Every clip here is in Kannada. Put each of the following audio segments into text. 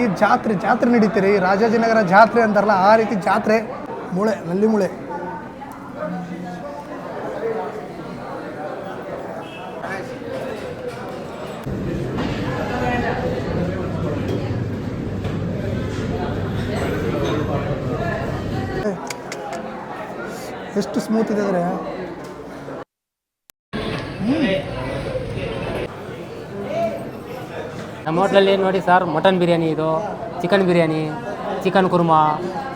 ಈ ಜಾತ್ರೆ ನಡೀತೀರಿ, ರಾಜಾಜಿನಗರ ಜಾತ್ರೆ ಅಂತಾರಲ್ಲ ಆ ರೀತಿ ಜಾತ್ರೆ. ಮೂಳೆ ನಲ್ಲಿ ಮೂಳೆ ಎಷ್ಟು ಸ್ಮೂತ್ ಇದೆ ಅಂದರೆ ನಮ್ಮ ಹೋಟ್ಲಲ್ಲಿ ನೋಡಿ ಸರ್, ಮಟನ್ ಬಿರಿಯಾನಿ, ಇದು chicken biryani, chicken Kurma,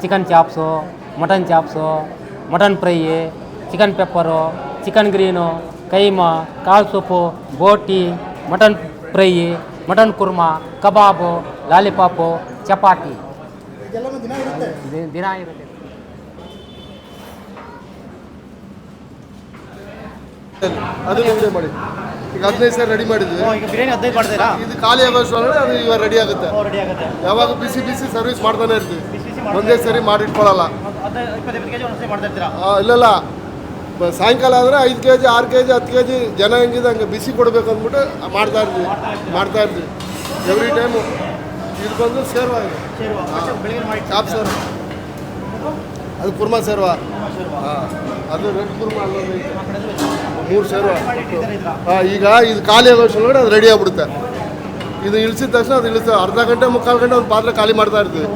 chicken chops, mutton chops, mutton fry, chicken pepper, chicken green, keema, ಕಾಳು ಸೊಪ್ಪು, ಬೋಟಿ, mutton fry, mutton Kurma, kebab, lollipop, chapati ದಿನ ಇರುತ್ತೆ. ಅದು ಮಾಡಿ ಈಗ 15 ಸರಿ ರೆಡಿ ಮಾಡಿದ್ವಿ. ಬಿರಿಯಾನಿ 15 ಮಾಡ್ತೀರಾ? ಇದು ಖಾಲಿ ಆಗೋಷ್ಟು ಅದು ಇವಾಗ ರೆಡಿ ಆಗುತ್ತೆ. ಯಾವಾಗ ಬಿಸಿ ಸರ್ವಿಸ್ ಮಾಡ್ತಾನೆ ಇರ್ತೀವಿ, ಒಂದೇ ಸರಿ ಮಾಡಿಟ್ಕೊಳ್ಳಲ್ಲ. ಇಲ್ಲ ಸಾಯಂಕಾಲ ಆದರೆ 5 kg 6 kg 10 kg ಜನ ಹೆಂಗಿದೆ ಹಂಗೆ ಬಿಸಿ ಕೊಡಬೇಕು ಅಂದ್ಬಿಟ್ಟು ಮಾಡ್ತಾ ಇರ್ತೀವಿ ಎವ್ರಿ ಟೈಮು. ಇದು ಬಂದು ಸೇರ್ವಾ, ಇದು ಚಾಪ್ ಸೇರ್ವ, ಅದು ಕುರ್ಮಾ ಸೇರ್ವಾ. ಹಾಂ, ಅದು ರೆಡ್ ಕುರ್ಮಾ ಅಲ್ಲೊಂದು 3 ಸೇರ್ವ. ಈಗ ಇದು ಖಾಲಿ ಆಗೋಷ್ಟೊಳಗಡೆ ಅದು ರೆಡಿ ಆಗ್ಬಿಡುತ್ತೆ. ಇದು ಇಳಿಸಿದ ತಕ್ಷಣ ಅದು ಇಳಿಸ್ತೇವೆ. ಅರ್ಧ ಗಂಟೆ ಮುಕ್ಕಾಲು ಗಂಟೆ ಒಂದು ಪಾತ್ರೆ ಖಾಲಿ ಮಾಡ್ತಾ ಇರ್ತೀವಿ.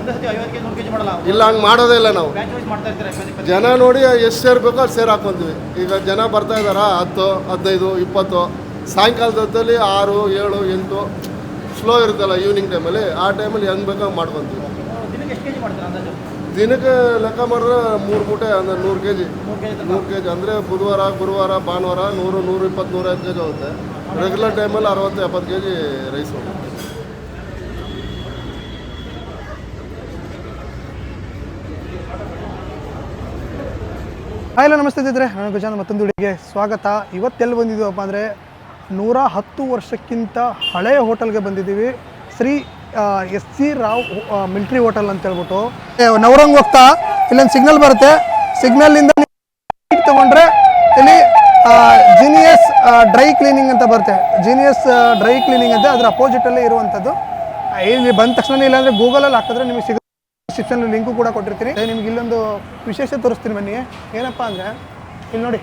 ಇಲ್ಲ, ಹಂಗೆ ಮಾಡೋದೇ ಇಲ್ಲ ನಾವು. ಜನ ನೋಡಿ ಎಷ್ಟು ಸೇರ್ಬೇಕೋ ಅದು ಸೇರು ಹಾಕ್ಕೊಂತೀವಿ. ಈಗ ಜನ ಬರ್ತಾ ಇದ್ದಾರಾ 10, 15, 20. ಸಾಯಂಕಾಲದ ಹೊತ್ತಲ್ಲಿ 6, 7, 8 ಸ್ಲೋ ಇರುತ್ತಲ್ಲ ಈವ್ನಿಂಗ್ ಟೈಮಲ್ಲಿ, ಆ ಟೈಮಲ್ಲಿ ಹೆಂಗೆ ಬೇಕೋ ಮಾಡ್ಕೊತೀವಿ. ದಿನಕ್ಕೆ ಲೆಕ್ಕ ಮಾಡಿದ್ರೆ 3 ಮೂಟೆ ಅಂದರೆ 100 kg. 100 kg ಅಂದರೆ ಬುಧವಾರ, ಗುರುವಾರ, ಭಾನುವಾರ 100, 120, 150 kg ಹೋಗುತ್ತೆ. ರೆಗ್ಯುಲರ್ ಟೈಮಲ್ಲಿ 60, 70 kg ರೈಸ್ ಹೋಗುತ್ತೆ. ಹಾಯ್, ನಮಸ್ತೆ ಇದ್ದರೆ ನಾನು ಗಜಾನ ಮತ್ತೊಂದು ವಿಡಿಯೋಗೆ ಸ್ವಾಗತ. ಇವತ್ತೆಲ್ಲಿ ಬಂದಿದ್ದೀವಪ್ಪ ಅಂದರೆ 110 ವರ್ಷಕ್ಕಿಂತ ಹಳೆಯ ಹೋಟೆಲ್ಗೆ ಬಂದಿದ್ದೀವಿ. Shri SC Rao military hotel ಅಂತ ಹೇಳ್ಬಿಟ್ಟು ನವರಂಗ್ ಹೋಗ್ತಾ ಇಲ್ಲೊಂದು ಸಿಗ್ನಲ್ ಬರುತ್ತೆ. ಸಿಗ್ನಲ್ಲಿಂದ ತೊಗೊಂಡ್ರೆ ಇಲ್ಲಿ ಜೀನಿಯಸ್ ಡ್ರೈ ಕ್ಲೀನಿಂಗ್ ಅಂತ ಬರುತ್ತೆ. ಜೀನಿಯಸ್ ಡ್ರೈ ಕ್ಲೀನಿಂಗ್ ಅಂತ ಅದ್ರ ಅಪೋಸಿಟಲ್ಲೇ ಇರುವಂಥದ್ದು. ಇಲ್ಲಿ ಬಂದ ತಕ್ಷಣ ಇಲ್ಲಾಂದರೆ ಗೂಗಲಲ್ಲಿ ಹಾಕಿದ್ರೆ ನಿಮಗೆ ಸಿಗುತ್ತೆ. ಡಿಸ್ಕ್ರಿಪ್ಷನಲ್ಲಿ ಲಿಂಕು ಕೂಡ ಕೊಟ್ಟಿರ್ತೀನಿ. ನಿಮ್ಗೆ ಇಲ್ಲೊಂದು ವಿಶೇಷ ತೋರಿಸ್ತೀನಿ ಬನ್ನಿ. ಏನಪ್ಪ ಅಂದರೆ ಇಲ್ಲಿ ನೋಡಿ,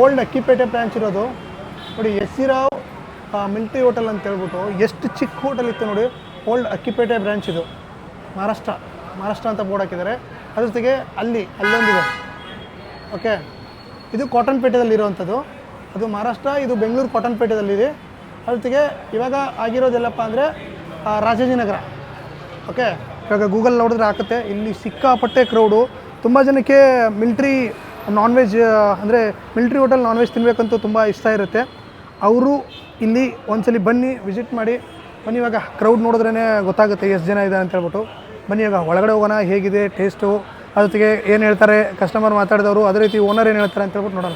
ಓಲ್ಡ್ ಅಕ್ಕಿಪೇಟೆ ಬ್ರಾಂಚ್ ಇರೋದು ನೋಡಿ. SC ರಾವ್ ಮಿಲ್ಟ್ರಿ ಹೋಟೆಲ್ ಅಂತ ಹೇಳ್ಬಿಟ್ಟು ಎಷ್ಟು ಚಿಕ್ಕ ಹೋಟೆಲ್ ಇತ್ತು ನೋಡಿ. ಓಲ್ಡ್ ಅಕ್ಕಿಪೇಟೆ ಬ್ರಾಂಚ್ ಇದು. ಮಹಾರಾಷ್ಟ್ರ ಅಂತ ಬೋರ್ಡ್ ಹಾಕಿದ್ದಾರೆ. ಅದ್ರ ಜೊತೆಗೆ ಅಲ್ಲೊಂದಿದೆ. ಓಕೆ, ಇದು ಕಾಟನ್ಪೇಟೆದಲ್ಲಿ ಇರುವಂಥದ್ದು. ಅದು ಮಹಾರಾಷ್ಟ್ರ, ಇದು ಬೆಂಗಳೂರು ಕಾಟನ್ಪೇಟೆದಲ್ಲಿದೆ. ಅದ್ರ ಜೊತೆಗೆ ಇವಾಗ ಆಗಿರೋದೆಲ್ಲಪ್ಪ ಅಂದರೆ ರಾಜಾಜಿನಗರ. ಓಕೆ, ಇವಾಗ ಗೂಗಲ್ ನೋಡಿದ್ರೆ ಹಾಕುತ್ತೆ. ಇಲ್ಲಿ ಸಿಕ್ಕಾಪಟ್ಟೆ ಕ್ರೌಡು. ತುಂಬ ಜನಕ್ಕೆ ಮಿಲ್ಟ್ರಿ ನಾನ್ ವೆಜ್ ಅಂದರೆ ಮಿಲ್ಟ್ರಿ ಹೋಟೆಲ್ ನಾನ್ ವೆಜ್ ತಿನ್ನಬೇಕಂತೂ ತುಂಬ ಇಷ್ಟ ಇರುತ್ತೆ. ಅವರು ಇಲ್ಲಿ ಒಂದ್ಸಲಿ ಬನ್ನಿ, ವಿಸಿಟ್ ಮಾಡಿ ಬನ್ನಿ. ಇವಾಗ ಕ್ರೌಡ್ ನೋಡಿದ್ರೇ ಗೊತ್ತಾಗುತ್ತೆ ಎಷ್ಟು ಜನ ಇದೆ ಅಂತ ಹೇಳ್ಬಿಟ್ಟು. ಬನ್ನಿ ಇವಾಗ ಒಳಗಡೆ ಹೋಗೋಣ, ಹೇಗಿದೆ ಟೇಸ್ಟು, ಅದ್ರ ಜೊತೆಗೆ ಏನು ಹೇಳ್ತಾರೆ ಕಸ್ಟಮರ್ ಮಾತಾಡಿದವರು, ಅದೇ ರೀತಿ ಓನರ್ ಏನು ಹೇಳ್ತಾರೆ ಅಂತ ಹೇಳ್ಬಿಟ್ಟು ನೋಡೋಣ.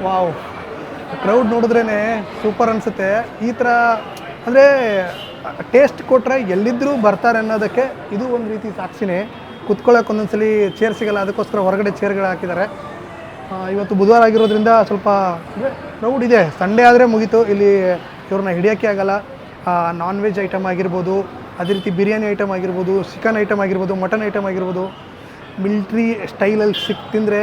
ವಾವ್, ಕ್ರೌಡ್ ನೋಡಿದ್ರೇ ಸೂಪರ್ ಅನಿಸುತ್ತೆ. ಈ ಥರ ಅಂದರೆ ಟೇಸ್ಟ್ ಕೊಟ್ಟರೆ ಎಲ್ಲಿದ್ದರೂ ಬರ್ತಾರೆ ಅನ್ನೋದಕ್ಕೆ ಇದು ಒಂದು ರೀತಿ ಸಾಕ್ಷಿನೇ. ಕುತ್ಕೊಳ್ಳೋಕೆ ಒಂದೊಂದ್ಸಲಿ ಚೇರ್ ಸಿಗೋಲ್ಲ, ಅದಕ್ಕೋಸ್ಕರ ಹೊರಗಡೆ ಚೇರ್ಗಳು ಹಾಕಿದ್ದಾರೆ. ಇವತ್ತು ಬುಧವಾರ ಆಗಿರೋದ್ರಿಂದ ಸ್ವಲ್ಪ ಕ್ರೌಡ್ ಇದೆ. ಸಂಡೇ ಆದರೆ ಮುಗೀತು, ಇಲ್ಲಿ ಇವ್ರನ್ನ ಹಿಡಿಯೋಕ್ಕೆ ಆಗಲ್ಲ. ನಾನ್ ವೆಜ್ ಐಟಮ್ ಆಗಿರ್ಬೋದು, ಅದೇ ರೀತಿ ಬಿರಿಯಾನಿ ಐಟಮ್ ಆಗಿರ್ಬೋದು, ಚಿಕನ್ ಐಟಮ್ ಆಗಿರ್ಬೋದು, ಮಟನ್ ಐಟಮ್ ಆಗಿರ್ಬೋದು, ಮಿಲ್ಟ್ರಿ ಸ್ಟೈಲಲ್ಲಿ ತಿಂದರೆ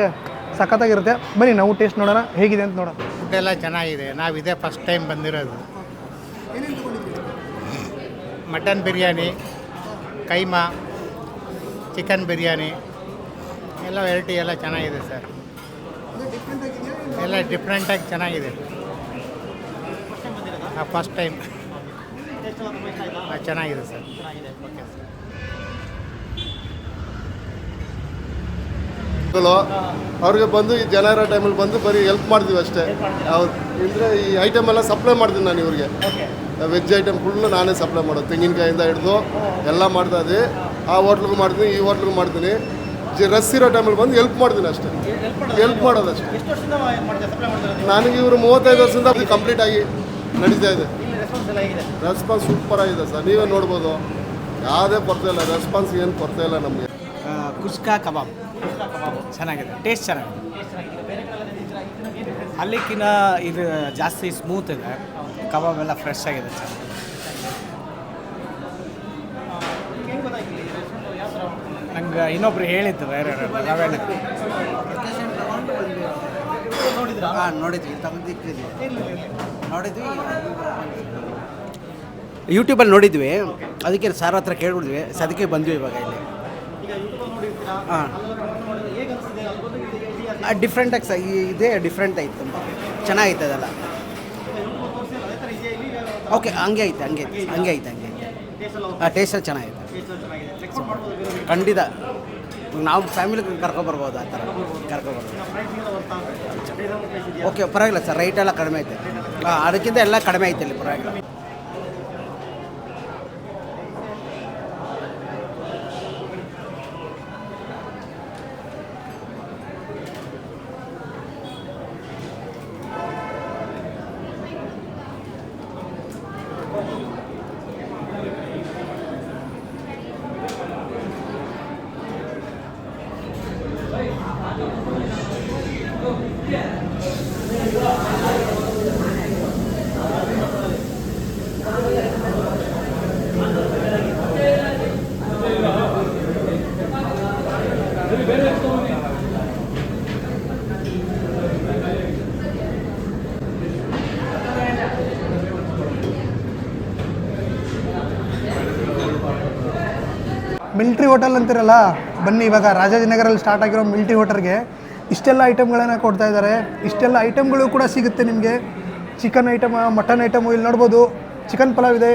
ಸಖತ್ತಾಗಿರುತ್ತೆ. ಬನ್ನಿ ನಾವು ಟೇಸ್ಟ್ ನೋಡೋಣ ಹೇಗಿದೆ ಅಂತ ನೋಡೋಣ. ಫುಡ್ ಎಲ್ಲ ಚೆನ್ನಾಗಿದೆ. ನಾವಿದೇ ಫಸ್ಟ್ ಟೈಮ್ ಬಂದಿರೋದು. ಮಟನ್ ಬಿರಿಯಾನಿ, ಕೈಮಾ, ಚಿಕನ್ ಬಿರಿಯಾನಿ ಎಲ್ಲ ವೆರೈಟಿ ಎಲ್ಲ ಚೆನ್ನಾಗಿದೆ ಸರ್. ಎಲ್ಲ ಡಿಫ್ರೆಂಟಾಗಿ ಚೆನ್ನಾಗಿದೆ. ಫಸ್ಟ್ ಟೈಮ್ ಚೆನ್ನಾಗಿದೆ ಸರ್. ಅವ್ರಿಗೆ ಬಂದು ಈ ಜನ ಇರೋ ಟೈಮಲ್ಲಿ ಬಂದು ಬರೀ ಹೆಲ್ಪ್ ಮಾಡ್ತೀವಿ ಅಷ್ಟೇ. ಹೌದು, ಅಂದರೆ ಈ ಐಟಮ್ ಎಲ್ಲ ಸಪ್ಲೈ ಮಾಡ್ತೀನಿ ನಾನು ಇವ್ರಿಗೆ. ವೆಜ್ ಐಟಮ್ ಫುಲ್ಲು ನಾನೇ ಸಪ್ಲೈ ಮಾಡೋದು. ತೆಂಗಿನಕಾಯಿಂದ ಹಿಡಿದು ಎಲ್ಲ ಮಾಡ್ತಾ ಇದ್ದೀವಿ. ಆ ಹೋಟ್ಲಿಗೂ ಮಾಡ್ತೀನಿ, ಈ ಹೋಟ್ಲಿಗೂ ಮಾಡ್ತೀನಿ. ರಸ್ ಇರೋ ಟೈಮಲ್ಲಿ ಬಂದು ಹೆಲ್ಪ್ ಮಾಡ್ತೀನಿ ಅಷ್ಟೇ. ಹೆಲ್ಪ್ ಮಾಡೋದಷ್ಟೇ. ನನಗೆ ಇವರು 35 ವರ್ಷದಿಂದ ಅದು ಕಂಪ್ಲೀಟ್ ಆಗಿ ನಡೀತಾ ಇದೆ. ರೆಸ್ಪಾನ್ಸ್ ಸೂಪರ್ ಆಗಿದೆ ಸರ್, ನೀವೇ ನೋಡ್ಬೋದು. ಯಾವುದೇ ಕೊರತೆ ಇಲ್ಲ, ರೆಸ್ಪಾನ್ಸ್ ಏನು ಕೊರತೆ ಇಲ್ಲ ನಮಗೆ. ಕುಸ್ಕಾ ಕಬಾಬ್ ಚೆನ್ನಾಗಿದೆ, ಟೇಸ್ಟ್ ಚೆನ್ನಾಗಿದೆ. ಅಲ್ಲಿಕ್ಕಿಂತ ಇದು ಜಾಸ್ತಿ ಸ್ಮೂತ್ ಇದೆ, ಕಬಾಬ್ ಎಲ್ಲ ಫ್ರೆಶ್ ಆಗಿದೆ ಸರ್. ನಂಗೆ ಇನ್ನೊಬ್ರು ಹೇಳಿದ್ದು ಬೇರೆ ನಾವೇನು ನೋಡಿದ್ವಿ, ನೋಡಿದ್ವಿ, ಯೂಟ್ಯೂಬಲ್ಲಿ ನೋಡಿದ್ವಿ, ಅದಕ್ಕೆ ಸರ್ ಹತ್ರ ಕೇಳ್ಬಿಡಿದ್ವಿ, ಅದಕ್ಕೆ ಬಂದ್ವಿ ಇವಾಗ ಇಲ್ಲಿ. ಹಾಂ, ಡಿಫ್ರೆಂಟಾಗಿ ಇದೇ ಡಿಫ್ರೆಂಟ್ ಐತೆ, ತುಂಬ ಚೆನ್ನಾಗೈತೆ ಅದೆಲ್ಲ. ಓಕೆ, ಹಂಗೆ ಐತೆ. ಹಾಂ, ಟೇಸ್ಟ್ ಚೆನ್ನಾಗೈತೆ ಖಂಡಿತ. ನಾವು ಫ್ಯಾಮಿಲಿ ಕರ್ಕೊಬರ್ಬೋದು, ಆ ಥರ ಕರ್ಕೊಬರ್ಬೋದು. ಓಕೆ, ಪರವಾಗಿಲ್ಲ ಸರ್, ರೈಟ್ ಎಲ್ಲ ಕಡಿಮೆ ಐತೆ. ಹಾಂ, ಅದಕ್ಕಿಂತ ಎಲ್ಲ ಕಡಿಮೆ ಐತೆ ಇಲ್ಲಿ, ಪರವಾಗಿಲ್ಲ. ಮಿಲ್ಟ್ರಿ ಹೋಟೆಲ್ ಅಂತಿರಲ್ಲ, ಬನ್ನಿ ಇವಾಗ ರಾಜಾಜಿನಗರಲ್ಲಿ ಸ್ಟಾರ್ಟ್ ಆಗಿರೋ ಮಿಲ್ಟ್ರಿ ಹೋಟೆಲ್ಗೆ ಇಷ್ಟೆಲ್ಲ ಐಟಮ್ಗಳನ್ನು ಕೊಡ್ತಾ ಇದ್ದಾರೆ. ಇಷ್ಟೆಲ್ಲ ಐಟಮ್ಗಳು ಕೂಡ ಸಿಗುತ್ತೆ ನಿಮಗೆ. ಚಿಕನ್ ಐಟಮ್, ಮಟನ್ ಐಟಮು ಇಲ್ಲಿ ನೋಡ್ಬೋದು. ಚಿಕನ್ ಪಲಾವ್ ಇದೆ,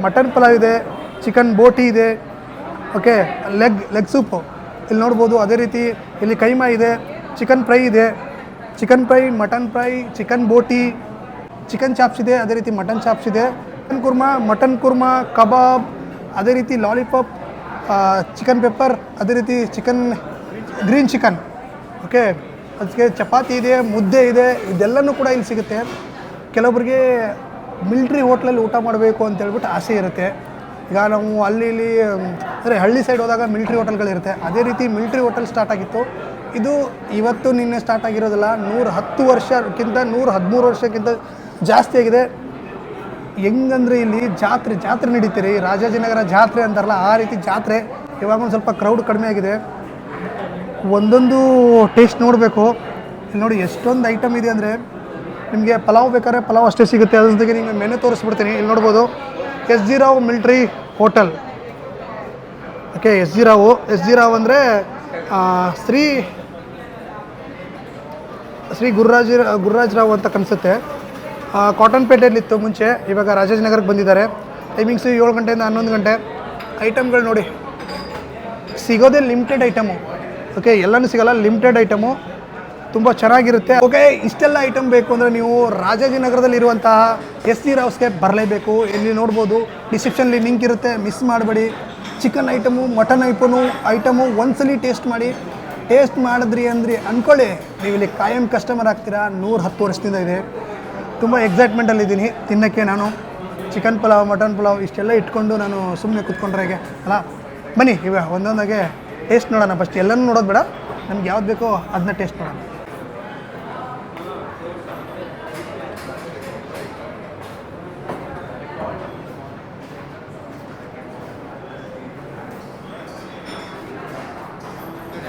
ಮಟನ್ ಪಲಾವ್ ಇದೆ, ಚಿಕನ್ ಬೋಟಿ ಇದೆ, ಓಕೆ, ಲೆಗ್ ಸೂಪು ಇಲ್ಲಿ ನೋಡ್ಬೋದು. ಅದೇ ರೀತಿ ಇಲ್ಲಿ ಕೈಮಾ ಇದೆ, ಚಿಕನ್ ಫ್ರೈ ಇದೆ, chicken fry, mutton fry, chicken boti, chicken chops ಇದೆ, ಅದೇ ರೀತಿ ಮಟನ್ ಚಾಪ್ಸ್ ಇದೆ, chicken kurma, mutton kurma, kebab, ಅದೇ ರೀತಿ ಲಾಲಿಪಾಪ್, ಚಿಕನ್ ಪೆಪ್ಪರ್, ಅದೇ ರೀತಿ ಗ್ರೀನ್ ಚಿಕನ್, ಓಕೆ, ಅದಕ್ಕೆ ಚಪಾತಿ ಇದೆ, ಮುದ್ದೆ ಇದೆ, ಇದೆಲ್ಲನೂ ಕೂಡ ಇಲ್ಲಿ ಸಿಗುತ್ತೆ. ಕೆಲವೊಬ್ಬರಿಗೆ ಮಿಲ್ಟ್ರಿ ಹೋಟ್ಲಲ್ಲಿ ಊಟ ಮಾಡಬೇಕು ಅಂತ ಹೇಳ್ಬಿಟ್ಟು ಆಸೆ ಇರುತ್ತೆ. ಈಗ ನಾವು ಅಲ್ಲಿ ಇಲ್ಲಿ ಅಂದರೆ ಹಳ್ಳಿ ಸೈಡ್ ಹೋದಾಗ ಮಿಲ್ಟ್ರಿ ಹೋಟೆಲ್ಗಳಿರುತ್ತೆ. ಅದೇ ರೀತಿ ಮಿಲ್ಟ್ರಿ ಹೋಟೆಲ್ ಸ್ಟಾರ್ಟ್ ಆಗಿತ್ತು. ಇದು ಇವತ್ತು ನಿನ್ನೆ ಸ್ಟಾರ್ಟ್ ಆಗಿರೋದಿಲ್ಲ, 110 ವರ್ಷಕ್ಕಿಂತ 113 ವರ್ಷಕ್ಕಿಂತ ಜಾಸ್ತಿ ಆಗಿದೆ. ಹೆಂಗಂದರೆ ಇಲ್ಲಿ ಜಾತ್ರೆ ನಡೀತೀರಿ, ರಾಜಾಜಿನಗರ ಜಾತ್ರೆ ಅಂತಾರಲ್ಲ ಆ ರೀತಿ ಜಾತ್ರೆ. ಇವಾಗ ಒಂದು ಸ್ವಲ್ಪ ಕ್ರೌಡ್ ಕಡಿಮೆ ಆಗಿದೆ. ಒಂದೊಂದು ಟೇಸ್ಟ್ ನೋಡಬೇಕು. ಇಲ್ಲಿ ನೋಡಿ ಎಷ್ಟೊಂದು ಐಟಮ್ ಇದೆ ಅಂದರೆ, ನಿಮಗೆ ಪಲಾವ್ ಬೇಕಾದ್ರೆ ಪಲಾವ್ ಅಷ್ಟೇ ಸಿಗುತ್ತೆ. ಅದ್ರ ಜೊತೆಗೆ ನಿಮಗೆ ಮೆನು ತೋರಿಸ್ಬಿಡ್ತೀನಿ. ಇಲ್ಲಿ ನೋಡ್ಬೋದು, S G Rao military hotel, okay. S G Rao ಅಂದರೆ ಶ್ರೀ ಗುರುರಾಜ್ ರಾವ್ ಅಂತ ಕನಿಸುತ್ತೆ. ಕಾಟನ್ ಪೇಟೆಯಲ್ಲಿತ್ತು ಮುಂಚೆ, ಇವಾಗ ರಾಜಾಜಿನಗರಕ್ಕೆ ಬಂದಿದ್ದಾರೆ. ಟೈಮಿಂಗ್ಸು 7 ಗಂಟೆಯಿಂದ 11 ಗಂಟೆ. ಐಟಮ್ಗಳು ನೋಡಿ, ಸಿಗೋದೇ ಲಿಮಿಟೆಡ್ ಐಟಮು, ಓಕೆ, ಎಲ್ಲನೂ ಸಿಗೋಲ್ಲ, ಲಿಮಿಟೆಡ್ ಐಟಮು, ತುಂಬ ಚೆನ್ನಾಗಿರುತ್ತೆ. ಓಕೆ, ಇಷ್ಟೆಲ್ಲ ಐಟಮ್ ಬೇಕು ಅಂದರೆ ನೀವು ರಾಜಾಜಿನಗರದಲ್ಲಿರುವಂತಹ ಎಸ್ ಜಿ ರಾವ್ಸ್ಗೆ ಬರಲೇಬೇಕು. ಇಲ್ಲಿ ನೋಡ್ಬೋದು, ಡಿಸ್ಕ್ರಿಪ್ಷನ್ಲಿ ಲಿಂಕ್ ಇರುತ್ತೆ, ಮಿಸ್ ಮಾಡಬೇಡಿ. ಚಿಕನ್ ಐಟಮು, ಮಟನ್ ಐಟಮು ಒಂದ್ಸಲಿ ಟೇಸ್ಟ್ ಮಾಡಿ. ಟೇಸ್ಟ್ ಮಾಡಿದ್ರಿ ಅಂದ್ಕೊಳ್ಳಿ, ನೀವು ಇಲ್ಲಿ ಕಾಯಂ ಕಸ್ಟಮರ್ ಆಗ್ತೀರಾ. 110 ವರ್ಷದಿಂದ ಇದೆ. ತುಂಬ ಎಕ್ಸೈಟ್ಮೆಂಟಲ್ಲಿದ್ದೀನಿ ತಿನ್ನೋಕ್ಕೆ. ನಾನು ಚಿಕನ್ ಪಲಾವ್, ಮಟನ್ ಪಲಾವ್ ಇಷ್ಟೆಲ್ಲ ಇಟ್ಕೊಂಡು ನಾನು ಸುಮ್ಮನೆ ಕೂತ್ಕೊಂಡ್ರೆ ಹೇಗೆ ಅಲ್ಲ. ಬನ್ನಿ ಇವಾಗ ಒಂದೊಂದಾಗೆ ಟೇಸ್ಟ್ ನೋಡೋಣ. ಫಸ್ಟ್ ಎಲ್ಲನೂ ನೋಡೋದು ಬೇಡ, ನಮ್ಗೆ ಯಾವ್ದು ಬೇಕೋ ಅದನ್ನ ಟೇಸ್ಟ್ ಮಾಡೋಣ.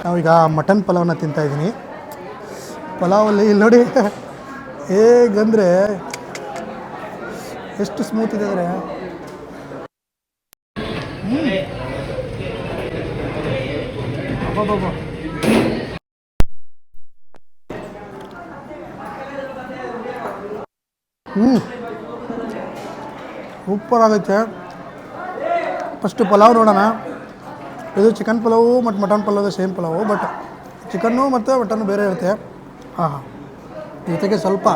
ನಾವೀಗ ಮಟನ್ ಪಲಾವ್ನ ತಿಂತಾಯಿದ್ದೀನಿ. ಪಲಾವಲ್ಲಿ ಇಲ್ಲಿ ನೋಡಿ ಹೇಗಂದರೆ ಎಷ್ಟು ಸ್ಮೂತ್ ಇದೆ ಅಂದರೆ, ಸೂಪರ್ ಆಗೈತೆ. ಫಸ್ಟು ಪಲಾವ್ ನೋಡೋಣ. ಇದು ಚಿಕನ್ ಪಲಾವು ಮತ್ತು mutton pulao same pulao, but chicken ಮತ್ತು ಮಟನ್ನು ಬೇರೆ ಇರುತ್ತೆ. ಹಾಂ, ಜೊತೆಗೆ ಸ್ವಲ್ಪ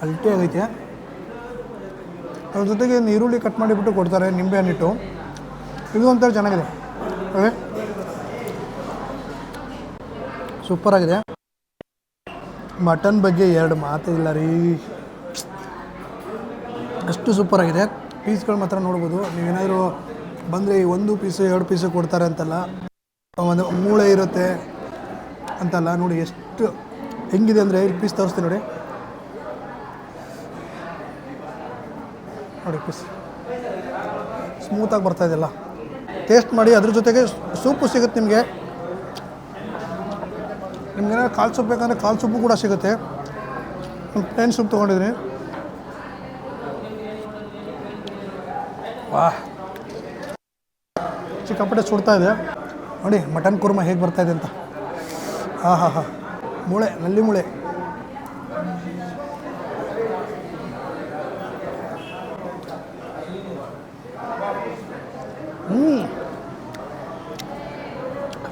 ಅಲ್ಟಿ ಆಗೈತೆ. ಅದ್ರ ಜೊತೆಗೆ ಈರುಳ್ಳಿ ಕಟ್ ಮಾಡಿಬಿಟ್ಟು ಕೊಡ್ತಾರೆ, ನಿಂಬೆ ಹಣ್ಣಿಟ್ಟು. ಇದು ಒಂಥರ ಚೆನ್ನಾಗಿದೆ, ಅದೇ ಸೂಪರಾಗಿದೆ. ಮಟನ್ ಬಗ್ಗೆ 2 ಮಾತು ಇಲ್ಲ ರೀ, ಅಷ್ಟು ಸೂಪರಾಗಿದೆ. ಪೀಸ್ಗಳು ಮಾತ್ರ ನೋಡ್ಬೋದು. ನೀವೇನಾದರೂ ಬಂದರೆ ಈ 1 ಪೀಸು 2 ಪೀಸು ಕೊಡ್ತಾರೆ ಅಂತಲ್ಲ, ಒಂದು ಮೂಳೆ ಇರುತ್ತೆ ಅಂತಲ್ಲ. ನೋಡಿ ಎಷ್ಟು ಹೆಂಗಿದೆ ಅಂದರೆ ಇಲ್ಲಿ ಪೀಸ್ ತೋರಿಸ್ತೀನಿ ನೋಡಿ. ನೋಡಿ ಪೀಸ್ ಸ್ಮೂತಾಗಿ ಬರ್ತಾಯಿದೆಲ್ಲ. ಟೇಸ್ಟ್ ಮಾಡಿ. ಅದ್ರ ಜೊತೆಗೆ ಸೂಪು ಸಿಗುತ್ತೆ ನಿಮಗೆ. ನಿಮ್ಗೇನಾದ್ರು ಕಾಲು ಸೂಪ್ ಬೇಕಂದರೆ ಕಾಲು ಸೂಪು ಕೂಡ ಸಿಗುತ್ತೆ. ಪ್ಲೇನ್ ಸೂಪ್ ತೊಗೊಂಡಿದ್ದೀನಿ. ವಾಹ್, ಸಿಕ್ಕಾಪಟ್ಟೆ ಸುಡ್ತಾ ಇದೆ ನೋಡಿ. ಮಟನ್ ಕುರ್ಮಾ ಹೇಗೆ ಬರ್ತಾಯಿದೆ ಅಂತ. ಹಾಂ ಹಾಂ ಹಾಂ, ಮೂಳೆ, ನಲ್ಲಿ ಮೂಳೆ.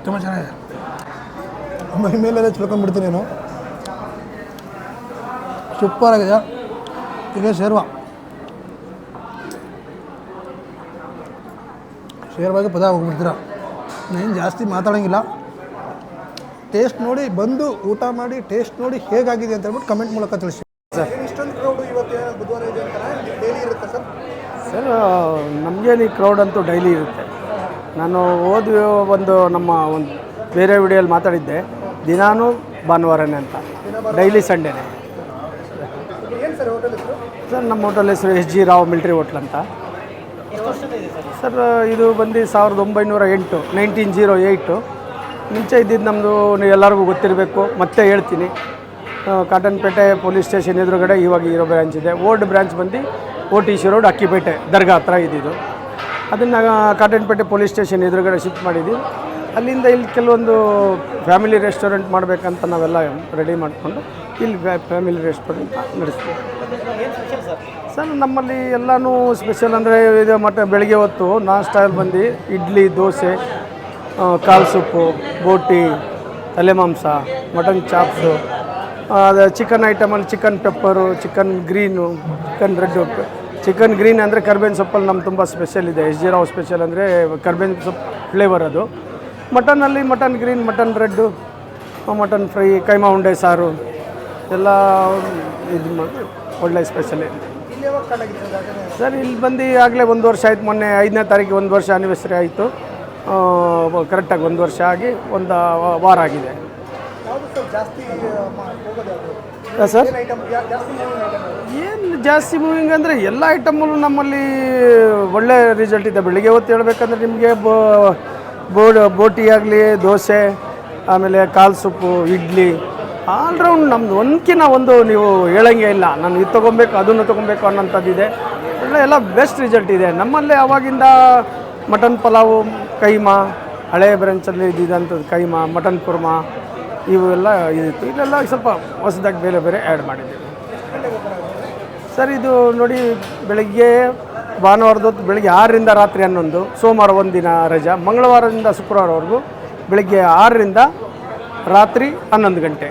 ತುಂಬ ಚೆನ್ನಾಗಿದೆ. ಮೈ ಮೇಲೆಲ್ಲ ಚಿಳ್ಕೊಂಡ್ಬಿಡ್ತೀನಿ ನಾನು. ಸೂಪರ್ ಆಗಿದೆ. ಈಗ ಶೇರ್ವಾಗಿ ಪದ ಹೋಗ್ಬಿಡ್ತೀರ. ಏನು ಜಾಸ್ತಿ ಮಾತಾಡೋಂಗಿಲ್ಲ. ಟೇಸ್ಟ್ ನೋಡಿ, ಬಂದು ಊಟ ಮಾಡಿ ಟೇಸ್ಟ್ ನೋಡಿ ಹೇಗಾಗಿದೆ ಅಂತ ಹೇಳ್ಬಿಟ್ಟು ಕಮೆಂಟ್ ಮೂಲಕ ತಿಳಿಸಿ ಸರ್. ಇಷ್ಟೊಂದು ಕ್ರೌಡು ಇವತ್ತು ಬುಧವಾರ ಇದೆ ಅಂತ ಡೈಲಿ ಇರುತ್ತೆ ಸರ್? ಸರ್ ನಮಗೇನು ಈ ಕ್ರೌಡ್ ಅಂತೂ ಡೈಲಿ ಇರುತ್ತೆ. ನಾನು ಒಂದು ನಮ್ಮ ಒಂದು ಬೇರೆ ವಿಡಿಯೋಲ್ಲಿ ಮಾತಾಡಿದ್ದೆ, ದಿನಾನೂ ಭಾನುವಾರನೇ ಅಂತ, ಡೈಲಿ ಸಂಡೇನೆ. ಏನು ಸರ್ ಹೋಟೆಲ್ ಹೆಸರು? ಸರ್ ನಮ್ಮ ಹೋಟೆಲ್ ಹೆಸರು SG ರಾವ್ ಮಿಲ್ಟ್ರಿ ಹೋಟ್ಲ್ ಅಂತ. ಸರ್ ಇದು ಬಂದು 1908 1908 ಮುಂಚೆ ಇದ್ದಿದ್ದು ನಮ್ಮದು. ಎಲ್ಲರಿಗೂ ಗೊತ್ತಿರಬೇಕು, ಮತ್ತೆ ಹೇಳ್ತೀನಿ. ಕಾಟನ್ಪೇಟೆ ಪೊಲೀಸ್ ಸ್ಟೇಷನ್ ಎದುರುಗಡೆ ಇವಾಗ ಇರೋ ಬ್ರಾಂಚ್ ಇದೆ. ಓಲ್ಡ್ ಬ್ರಾಂಚ್ ಬಂದು OTC ರೋಡ್ ಅಕ್ಕಿಪೇಟೆ ದರ್ಗಾ ಹತ್ರ ಇದ್ದಿದ್ದು. ಅದನ್ನು ಕಾಟನ್ಪೇಟೆ ಪೊಲೀಸ್ ಸ್ಟೇಷನ್ ಎದುರುಗಡೆ ಶಿಫ್ಟ್ ಮಾಡಿದ್ವಿ. ಅಲ್ಲಿಂದ ಇಲ್ಲಿ ಕೆಲವೊಂದು ಫ್ಯಾಮಿಲಿ ರೆಸ್ಟೋರೆಂಟ್ ಮಾಡಬೇಕಂತ ನಾವೆಲ್ಲ ರೆಡಿ ಮಾಡಿಕೊಂಡು ಇಲ್ಲಿ ಫ್ಯಾಮಿಲಿ ರೆಸ್ಟೋರೆಂಟ್ ನಡೆಸ್ತೀವಿ. ಸರ್ ನಮ್ಮಲ್ಲಿ ಎಲ್ಲನೂ ಸ್ಪೆಷಲ್ ಅಂದರೆ ಇದು ಬೆಳಗ್ಗೆ ಹೊತ್ತು ನಾಷ್ಟಾಯಲ್ಲಿ ಬಂದು ಇಡ್ಲಿ, ದೋಸೆ, ಕಾಲು ಸೊಪ್ಪು, ಬೋಟಿ, ತಲೆ ಮಾಂಸ, ಮಟನ್ ಚಾಪ್ಸು, ಅದು ಚಿಕನ್ ಐಟಮಲ್ಲಿ chicken pepper, chicken green, chicken red. Chicken green ಅಂದರೆ ಕರ್ಬೇವಿನ ಸೊಪ್ಪಲ್ಲಿ ನಮ್ಗೆ ತುಂಬ ಸ್ಪೆಷಲ್ ಇದೆ. SG ರಾವ್ ಸ್ಪೆಷಲ್ ಅಂದರೆ ಕರ್ಬೇವಿನ ಸೊಪ್ಪು ಫ್ಲೇವರ್ ಅದು. ಮಟನಲ್ಲಿ mutton green, mutton red, mutton fry, keema ಉಂಡೆ ಸಾರು ಎಲ್ಲ ಇದು ಮಾಡಿ ಒಳ್ಳೆ ಸ್ಪೆಷಲ್ ಇದೆ ಸರ್. ಇಲ್ಲಿ ಬಂದು ಆಗಲೇ 1 ವರ್ಷ ಆಯಿತು. ಮೊನ್ನೆ 5ನೇ ತಾರೀಕಿಗೆ 1 ವರ್ಷ ಆ್ಯನಿವರ್ಸರಿ ಆಯಿತು. ಕರೆಕ್ಟಾಗಿ 1 ವರ್ಷ ಆಗಿ 1 ವಾರ ಆಗಿದೆ ಸರ್. ಏನು ಜಾಸ್ತಿ ಮೂವಿಂಗ್ ಅಂದರೆ ಎಲ್ಲ ಐಟಮಲ್ಲೂ ನಮ್ಮಲ್ಲಿ ಒಳ್ಳೆ ರಿಸಲ್ಟ್ ಇದೆ. ಬೆಳಿಗ್ಗೆ ಹೊತ್ತು ಹೇಳ್ಬೇಕಂದ್ರೆ ನಿಮಗೆ ಬೋಟಿ ಆಗಲಿ, ದೋಸೆ, ಆಮೇಲೆ ಕಾಲು ಸೊಪ್ಪು, ಇಡ್ಲಿ, ಆಲ್ರೌಂಡ್ ನಮ್ಮದು ಒಂದಕ್ಕಿಂತ ಒಂದು ನೀವು ಹೇಳಂಗೆ ಇಲ್ಲ. ನಾನು ಇದು ತೊಗೊಬೇಕು ಅದನ್ನು ತೊಗೊಬೇಕು ಅನ್ನೋಂಥದ್ದಿದೆ. ಒಳ್ಳೆ ಎಲ್ಲ ಬೆಸ್ಟ್ ರಿಸಲ್ಟ್ ಇದೆ ನಮ್ಮಲ್ಲಿ. ಆವಾಗಿಂದ ಮಟನ್ ಪಲಾವು, ಕೈಮಾ, ಹಳೆ ಬ್ರಾಂಚಲ್ಲಿ ಇದ್ದಿದ್ದಂಥದ್ದು ಕೈಮಾ, ಮಟನ್ ಕುರ್ಮಾ ಇವೆಲ್ಲ ಇದಿತ್ತು. ಇಲ್ಲೆಲ್ಲ ಸ್ವಲ್ಪ ಹೊಸದಾಗಿ ಬೇರೆ ಬೇರೆ ಆ್ಯಡ್ ಮಾಡಿದ್ದೀವಿ ಸರ್. ಇದು ನೋಡಿ, ಬೆಳಗ್ಗೆ ಭಾನುವಾರದೊತ್ತು ಬೆಳಗ್ಗೆ 6ರಿಂದ ರಾತ್ರಿ 11, ಸೋಮವಾರ ಒಂದಿನ ರಜಾ, ಮಂಗಳವಾರದಿಂದ ಶುಕ್ರವಾರವರೆಗೂ ಬೆಳಗ್ಗೆ 6ರಿಂದ ರಾತ್ರಿ 11 ಗಂಟೆ.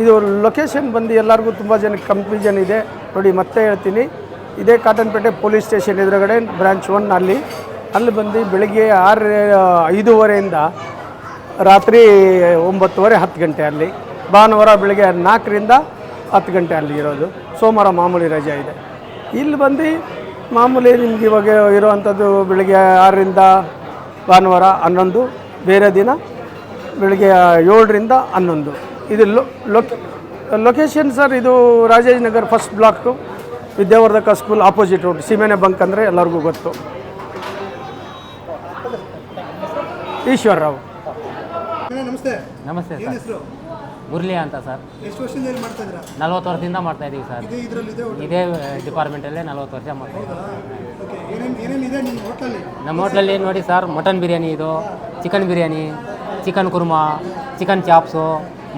ಇದು ಲೊಕೇಶನ್ ಬಂದು ಎಲ್ಲರಿಗೂ ತುಂಬ ಜನಕ್ಕೆ ಕನ್ಫ್ಯೂಷನ್ ಇದೆ ನೋಡಿ. ಮತ್ತೆ ಹೇಳ್ತೀನಿ, ಇದೇ ಕಾಟನ್ಪೇಟೆ ಪೊಲೀಸ್ ಸ್ಟೇಷನ್ ಎದುರುಗಡೆ ಬ್ರಾಂಚ್ 1 ಅಲ್ಲಿ ಬಂದು ಬೆಳಗ್ಗೆ 5:30ಯಿಂದ ರಾತ್ರಿ 9:30 10 ಗಂಟೆ ಅಲ್ಲಿ. ಭಾನುವಾರ ಬೆಳಗ್ಗೆ 4ರಿಂದ 10 ಗಂಟೆ ಅಲ್ಲಿ ಇರೋದು. ಸೋಮವಾರ ಮಾಮೂಲಿ ರಜೆ ಇದೆ. ಇಲ್ಲಿ ಬಂದು ಮಾಮೂಲಿ ನಿಮ್ಗೆ ಇವಾಗ ಇರೋವಂಥದ್ದು ಬೆಳಗ್ಗೆ 6ರಿಂದ ಭಾನುವಾರ 11, ಬೇರೆ ದಿನ ಬೆಳಗ್ಗೆ 7ರಿಂದ 11. ಇದು ಲೊಕೇಶನ್ ಸರ್, ಇದು ರಾಜೇಶ್ ನಗರ್ ಫಸ್ಟ್ ಬ್ಲಾಕು, ವಿದ್ಯಾವರ್ಧಕ ಸ್ಕೂಲ್ ಆಪೋಸಿಟ್ ರೋಡ್, ಸೀಮೆನೆ ಬಂಕ್ ಅಂದರೆ ಎಲ್ಲರಿಗೂ ಗೊತ್ತು. ಈಶ್ವರ್ ರಾವ್. ನಮಸ್ತೆ. ನಮಸ್ತೆ ಏನು ಸರ್. ಹೆಸರು? ಮುರಳಿ ಅಂತ ಸರ್. ಎಷ್ಟು ವರ್ಷದಿಂದ ಏನು ಮಾಡ್ತಾ ಇದ್ದೀರಾ? 40 ವರ್ಷದಿಂದ ಮಾಡ್ತಾ ಇದ್ದೀವಿ ಸರ್. ಇದೇ ಡಿಪಾರ್ಟ್ಮೆಂಟಲ್ಲೇ 40 ವರ್ಷ ಮಾಡ್ತಾ ಇದ್ದೀವಿ. ಓಕೆ, ಏನೇನಿದೆ ನಿಮ್ಮ ಹೋಟೆಲಲ್ಲಿ? ನಮ್ಮ ಹೋಟ್ಲಲ್ಲಿ ನೋಡಿ ಸರ್, ಮಟನ್ ಬಿರಿಯಾನಿ, ಇದು chicken biryani, chicken Kurma, chicken chops,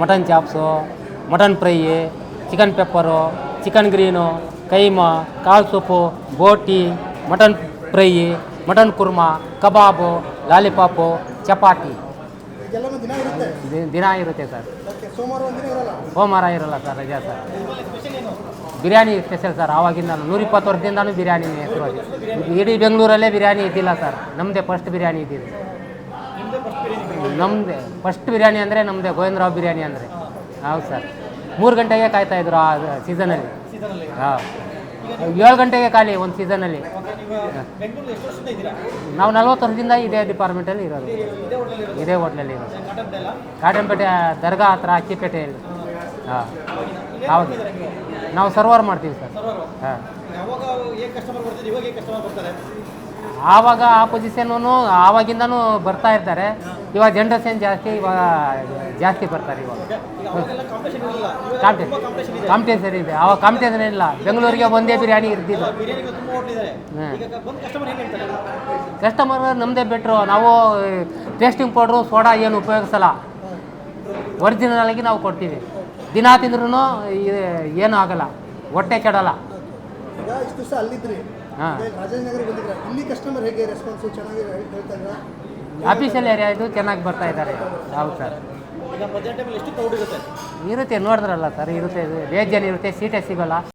mutton chops, mutton fry, chicken pepper, chicken green, keema, ಕಾಲು ಸೊಪ್ಪು, ಬೋಟಿ, mutton fry, mutton Kurma, kebab, lollipop, chapati ಇದೆಲ್ಲನೂ ದಿನ ಇರುತ್ತೆ? ದಿನ ಇರುತ್ತೆ ಸರ್. ಓಕೆ, ಸೋಮವಾರ ಒಂದಿನ ಇರಲ್ಲ? ಸೋಮವಾರ ಇರಲ್ಲ ಸರ್, ರಜಾ ಸರ್. Biryani special sir. ಆವಾಗಿಂದ 120 ವರ್ಷದಿಂದನೂ ಬಿರಿಯಾನಿ ಹೆಸರು. ಇಡೀ ಬೆಂಗಳೂರಲ್ಲೇ ಬಿರಿಯಾನಿ ಇದ್ದಿಲ್ಲ ಸರ್. ನಮ್ಮದೇ ಫಸ್ಟ್ ಬಿರಿಯಾನಿ ಇದ್ದಿದ್ದು. ನಮ್ಮದೇ ಫಸ್ಟ್ ಬಿರಿಯಾನಿ ಅಂದರೆ ನಮ್ಮದೇ ಗೋವಿಂದರಾವ್ ಬಿರಿಯಾನಿ ಅಂದರೆ. ಹೌದು ಸರ್. 3 ಗಂಟೆಗೆ ಕಾಯ್ತಾಯಿದ್ರು ಆ ಸೀಸನಲ್ಲಿ. ಹಾಂ, 7 ಗಂಟೆಗೆ ಖಾಲಿ ಒಂದು ಸೀಸನಲ್ಲಿ. ನಾವು 40 ವರ್ಷದಿಂದ ಇದೇ ಡಿಪಾರ್ಟ್ಮೆಂಟಲ್ಲಿ ಇರೋದು, ಇದೇ ಹೋಟ್ಲಲ್ಲಿ ಇರೋದು. ಕಾಟನ್ಪೇಟೆ ದರ್ಗಾ ಹತ್ರ ಅಕ್ಕಿಪೇಟೆಯಲ್ಲಿ. ಹಾಂ, ಹೌದು. ನಾವು ಸರ್ವರ್ ಮಾಡ್ತೀವಿ ಸರ್. ಹಾಂ, ಆವಾಗ ಆ ಪೊಸಿಷನ್ನು ಆವಾಗಿಂದನೂ ಬರ್ತಾ ಇರ್ತಾರೆ. ಇವಾಗ ಜನ್ರೇಷನ್ ಜಾಸ್ತಿ, ಇವಾಗ ಜಾಸ್ತಿ ಬರ್ತಾರೆ. ಇವಾಗ ಕಾಂಪಿಟೇಷನ್ ಇದೆ, ಆವಾಗ ಕಾಂಪಿಟೇಷನ್ ಇಲ್ಲ. ಬೆಂಗಳೂರಿಗೆ ಒಂದೇ ಬಿರಿಯಾನಿ ಇರ್ತಿದ್ದು. ಕಸ್ಟಮರ್ ನಮ್ಮದೇ ಬೆಟ್ರು. ನಾವು ಟೇಸ್ಟಿಂಗ್ ಪೌಡ್ರು ಸೋಡಾ ಏನು ಉಪಯೋಗಿಸಲ್ಲ, ಒರಿಜಿನಲ್ ಆಗಿ ನಾವು ಕೊಡ್ತೀವಿ. ದಿನ ತಿಂದ್ರೂ ಏನೂ ಆಗಲ್ಲ, ಹೊಟ್ಟೆ ಕೆಡಲ್ಲ. ಈಗ ಇಷ್ಟು ದಿವಸ ಅಲ್ಲಿದ್ರಿ, ಹಾಂ, ರಾಜಾಜಿನಗರ ಬಂದಿದ್ರೆ ಇಲ್ಲಿ ಕಸ್ಟಮರ್ ಹೇಗೆ ರೆಸ್ಪಾನ್ಸು ಚೆನ್ನಾಗಿ ಹೇಳ್ತಾ ಇದ್ರ? ಆಫೀಷಿಯಲ್ ಏರಿಯಾ ಇದು ಚೆನ್ನಾಗಿ ಬರ್ತಾ ಇದ್ದಾರೆ. ಹೌದು ಸರ್. ಈಗ ಮಧ್ಯಾಹ್ನ ಟೈಮಲ್ಲಿ ಎಷ್ಟು ಕ್ರೌಡ್ ಇರುತ್ತೆ? ಇರುತ್ತೆ, ನೋಡಿದ್ರಲ್ಲ ಸರ್, ಇರುತ್ತೆ. ವೇಜ್ ಜನ ಇರುತ್ತೆ, ಸೀಟೇ ಸಿಗೋಲ್ಲ.